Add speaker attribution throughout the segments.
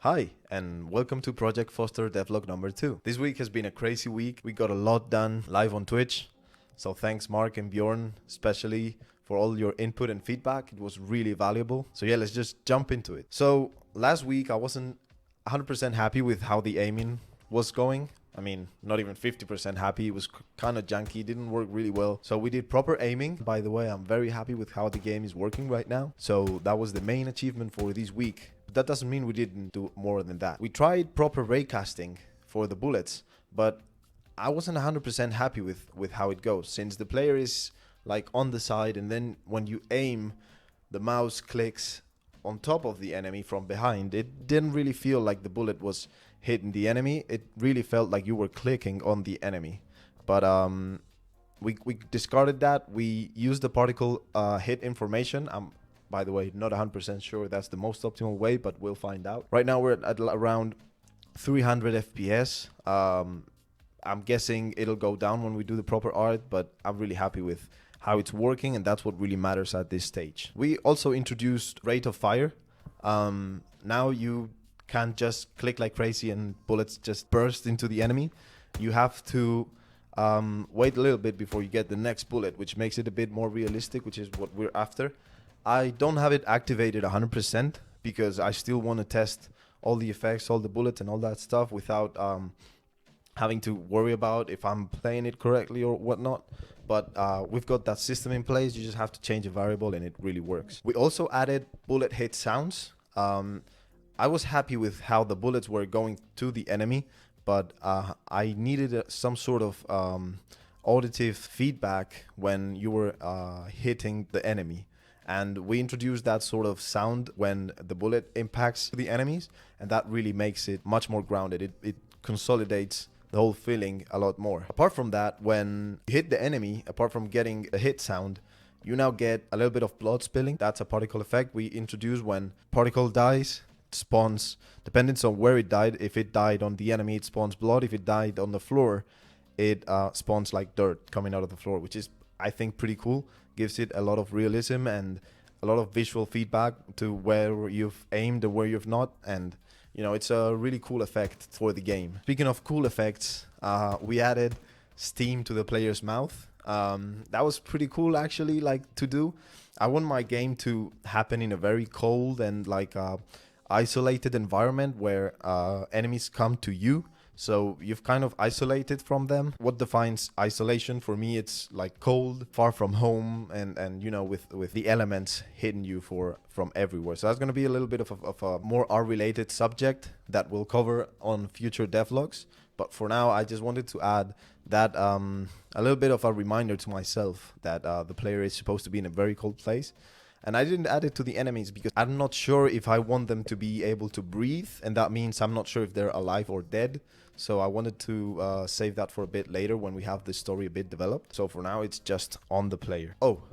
Speaker 1: Hi, and welcome to Project Foster Devlog number 2. This week has been a crazy week. We got a lot done live on Twitch. So thanks Mark and Bjorn, especially for all your input and feedback. It was really valuable. So yeah, let's just jump into it. So last week I wasn't 100% happy with how the aiming was going. I mean, not even 50% happy. It was kind of janky, didn't work really well. So we did proper aiming. By the way, I'm very happy with how the game is working right now. So that was the main achievement for this week. But that doesn't mean we didn't do more than that. We tried proper raycasting for the bullets, but I wasn't 100% happy with how it goes, since the player is like on the side, and then when you aim, the mouse clicks on top of the enemy from behind. It didn't really feel like the bullet was hitting the enemy. It really felt like you were clicking on the enemy. But we discarded that. We used the particle hit information. I'm, by the way, not 100% sure that's the most optimal way, but we'll find out. Right now we're at around 300 FPS. I'm guessing it'll go down when we do the proper art, but I'm really happy with how it's working, and that's what really matters at this stage. We also introduced rate of fire. Now you can't just click like crazy and bullets just burst into the enemy. You have to wait a little bit before you get the next bullet, which makes it a bit more realistic, which is what we're after. I don't have it activated 100% because I still want to test all the effects, all the bullets and all that stuff without having to worry about if I'm playing it correctly or whatnot. But we've got that system in place. You just have to change a variable and it really works. We also added bullet hit sounds. I was happy with how the bullets were going to the enemy, but I needed some sort of auditive feedback when you were hitting the enemy. And we introduced that sort of sound when the bullet impacts the enemies, and that really makes it much more grounded. It consolidates the whole feeling a lot more. Apart from that, when you hit the enemy, apart from getting a hit sound, you now get a little bit of blood spilling. That's a particle effect we introduced when particle dies. Spawns, depending on where it died. If it died on the enemy, it spawns blood. If it died on the floor, it spawns like dirt coming out of the floor, which is, I think, pretty cool. Gives it a lot of realism and a lot of visual feedback to where you've aimed and where you've not. And you know, it's a really cool effect for the game. Speaking of cool effects, we added steam to the player's mouth. That was pretty cool, actually, like to do. I want my game to happen in a very cold and like isolated environment where enemies come to you. So you've kind of isolated from them. What defines isolation for me? It's like cold, far from home, and you know, with the elements hitting you from everywhere. So that's going to be a little bit of a more R-related subject that we'll cover on future devlogs. But for now, I just wanted to add that a little bit of a reminder to myself that the player is supposed to be in a very cold place. And I didn't add it to the enemies because I'm not sure if I want them to be able to breathe. And that means I'm not sure if they're alive or dead. So I wanted to save that for a bit later when we have the story a bit developed. So for now, it's just on the player. Oh,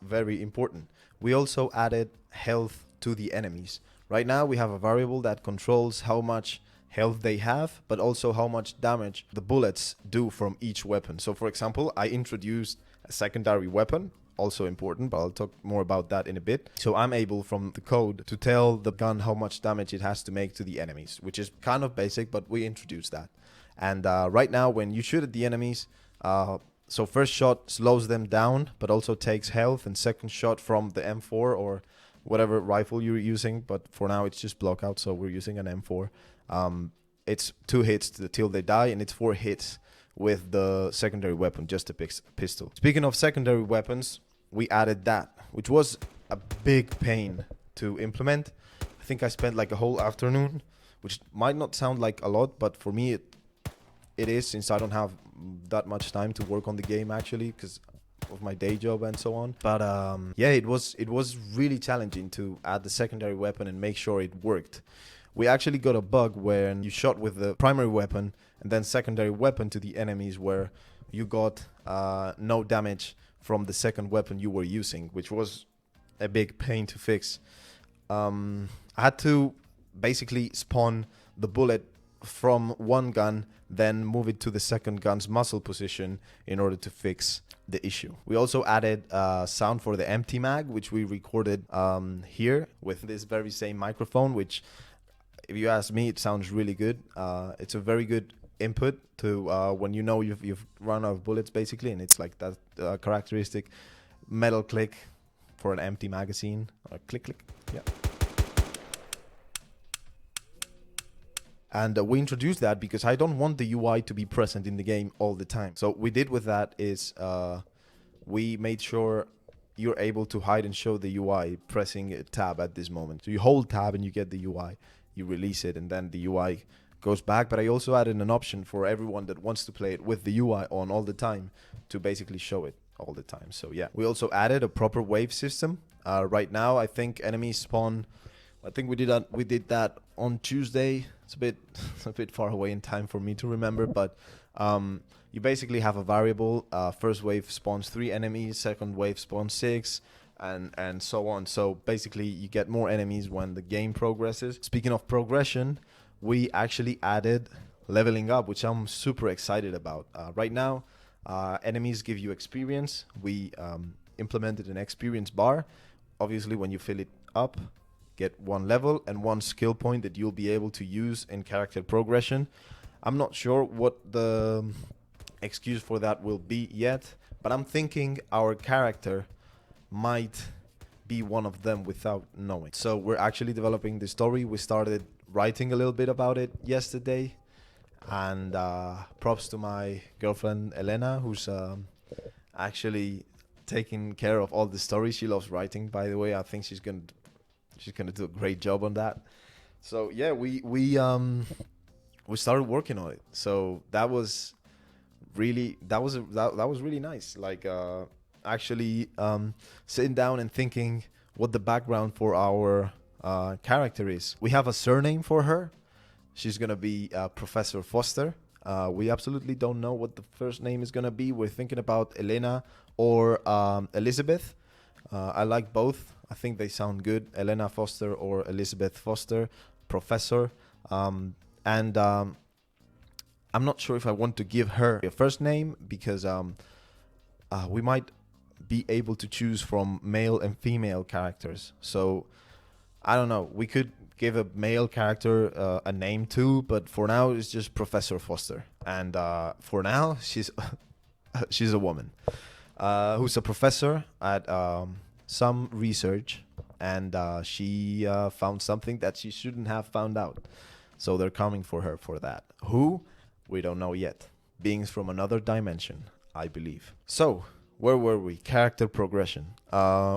Speaker 1: very important. We also added health to the enemies. Right now, we have a variable that controls how much health they have, but also how much damage the bullets do from each weapon. So for example, I introduced a secondary weapon. Also important, but I'll talk more about that in a bit. So I'm able from the code to tell the gun how much damage it has to make to the enemies, which is kind of basic, but we introduced that. And right now when you shoot at the enemies, so first shot slows them down, but also takes health, and second shot from the M4 or whatever rifle you're using, but for now it's just block out, so we're using an M4. It's 2 hits till they die, and it's 4 hits with the secondary weapon, just a pistol. Speaking of secondary weapons, we added that, which was a big pain to implement. I think I spent like a whole afternoon, which might not sound like a lot, but for me it is, since I don't have that much time to work on the game actually because of my day job and so on. But yeah, it was really challenging to add the secondary weapon and make sure it worked. We actually got a bug when you shot with the primary weapon and then secondary weapon to the enemies where you got no damage from the second weapon you were using, which was a big pain to fix. I had to basically spawn the bullet from one gun, then move it to the second gun's muzzle position in order to fix the issue. We also added sound for the empty mag, which we recorded here with this very same microphone, which if you ask me, it sounds really good. It's a very good input to when you know you've run out of bullets basically, and it's like that characteristic metal click for an empty magazine. Click, click. Yeah. And we introduced that because I don't want the UI to be present in the game all the time. So what we did with that is we made sure you're able to hide and show the UI pressing tab at this moment. So you hold tab and you get the UI, you release it, and then the UI goes back. But I also added an option for everyone that wants to play it with the UI on all the time to basically show it all the time. So yeah, we also added a proper wave system. Right now, I think enemies spawn. I think we did that on Tuesday. It's a bit far away in time for me to remember, but you basically have a variable. First wave spawns 3 enemies, second wave spawns 6, and so on. So basically, you get more enemies when the game progresses. Speaking of progression, we actually added leveling up, which I'm super excited about. Right now, enemies give you experience. We implemented an experience bar. Obviously, when you fill it up, get 1 level and 1 skill point that you'll be able to use in character progression. I'm not sure what the excuse for that will be yet, but I'm thinking our character might be one of them without knowing. So we're actually developing the story. We started writing a little bit about it yesterday, and props to my girlfriend Elena, who's actually taking care of all the stories. She loves writing, by the way. I think she's gonna do a great job on that. So yeah, we started working on it. So that was really nice. Like actually sitting down and thinking what the background for our character is. We have a surname for her. She's gonna be Professor Foster. We absolutely don't know what the first name is gonna be. We're thinking about Elena or Elizabeth. I like both. I think they sound good. Elena Foster or Elizabeth Foster, Professor. And I'm not sure if I want to give her a first name because we might be able to choose from male and female characters. So I don't know. We could give a male character a name too, but for now it's just Professor Foster. And for now she's a woman who's a professor at some research, and she found something that she shouldn't have found out. So they're coming for her for that. Who? We don't know yet. Beings from another dimension, I believe. So, where were we? Character progression.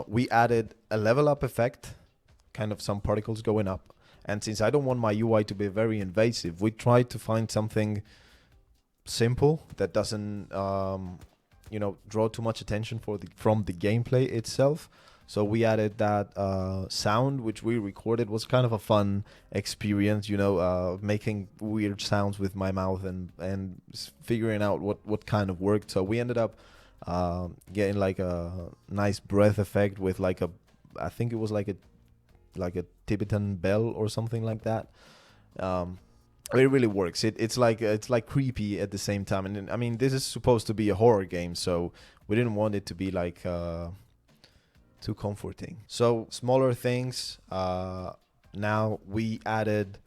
Speaker 1: We added a level up effect, kind of some particles going up. And since I don't want my UI to be very invasive, we tried to find something simple that doesn't draw too much attention from the gameplay itself. So we added that sound, which we recorded. Was kind of a fun experience, making weird sounds with my mouth and figuring out what kind of worked. So we ended up getting like a nice breath effect with I think it was like a Tibetan bell or something like that. It really works. It's like creepy at the same time. And I mean, this is supposed to be a horror game, so we didn't want it to be like too comforting. So smaller things. Now we added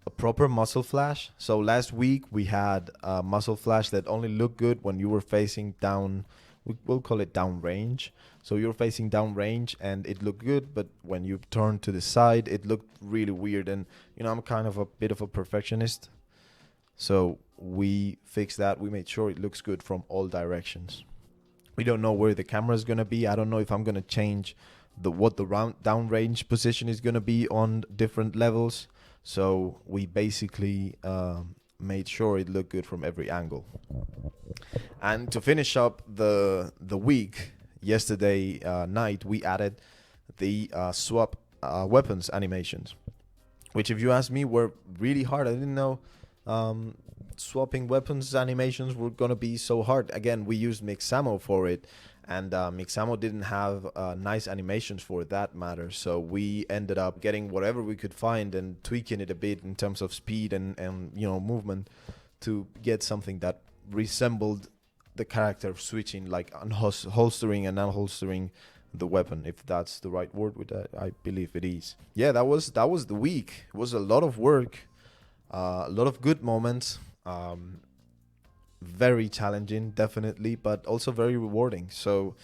Speaker 1: a proper muzzle flash. So last week we had a muzzle flash that only looked good when you were facing down. We'll call it down range. So you're facing down range and it looked good, but when you turn to the side, it looked really weird. And I'm kind of a bit of a perfectionist, so we fixed that. We made sure it looks good from all directions. We don't know where the camera is gonna be. I don't know if I'm gonna change what the down range position is gonna be on different levels. So we basically made sure it looked good from every angle. And to finish up the week, yesterday night we added the swap weapons animations, which, if you ask me, were really hard. I didn't know swapping weapons animations were gonna be so hard. Again, we used Mixamo for it, and Mixamo didn't have nice animations for that matter. So we ended up getting whatever we could find and tweaking it a bit in terms of speed and movement to get something that resembled the character switching, like holstering and unholstering the weapon, if that's the right word. With that, I believe it is. Yeah, that was the week. It was a lot of work, a lot of good moments. Very challenging, definitely, but also very rewarding. So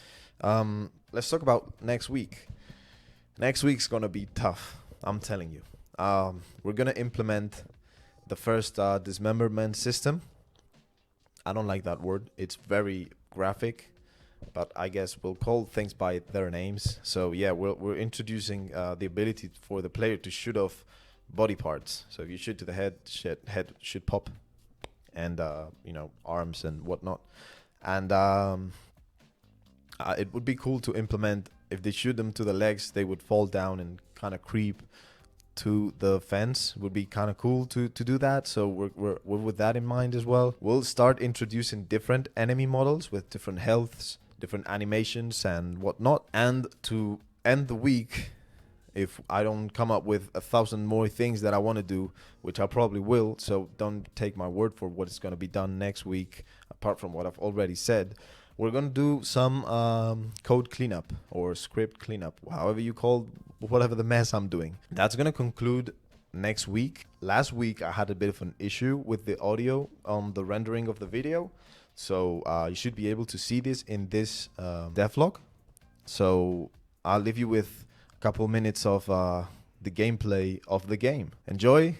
Speaker 1: let's talk about next week. Next week's gonna be tough, I'm telling you. We're gonna implement the first dismemberment system. I don't like that word. It's very graphic, but I guess we'll call things by their names. So yeah, we're introducing the ability for the player to shoot off body parts. So if you shoot to the head should pop, and arms and whatnot. And it would be cool to implement, if they shoot them to the legs, they would fall down and kind of creep to the fence. Would be kind of cool to do that. So we're with that in mind as well. We'll start introducing different enemy models with different healths, different animations and whatnot. And to end the week, if I don't come up with 1,000 more things that I want to do, which I probably will, so don't take my word for what is going to be done next week, apart from what I've already said, we're going to do some code cleanup or script cleanup, however you call whatever the mess I'm doing. That's going to conclude next week. Last week, I had a bit of an issue with the audio on the rendering of the video, so you should be able to see this in this devlog. So I'll leave you with couple minutes of the gameplay of the game. Enjoy.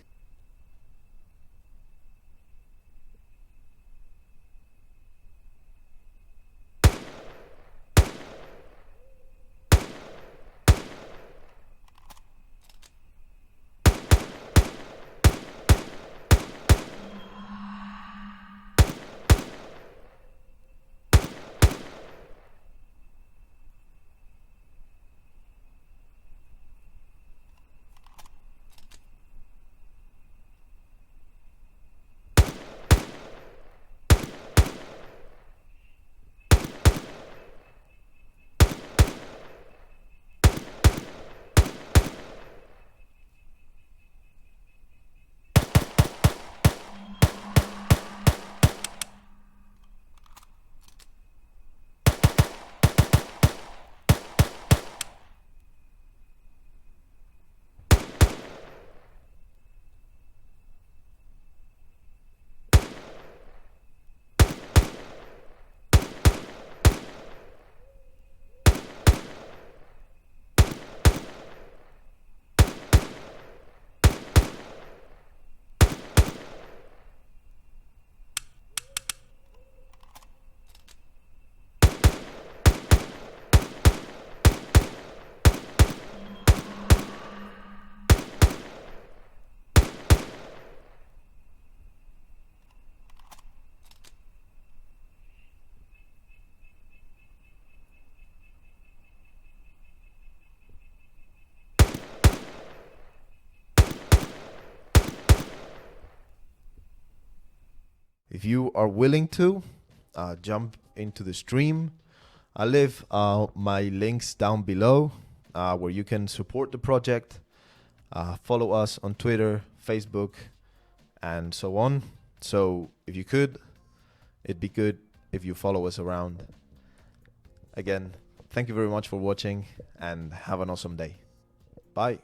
Speaker 1: If you are willing to, jump into the stream. I'll leave my links down below where you can support the project, follow us on Twitter, Facebook, and so on. So if you could, it'd be good if you follow us around. Again, thank you very much for watching and have an awesome day. Bye.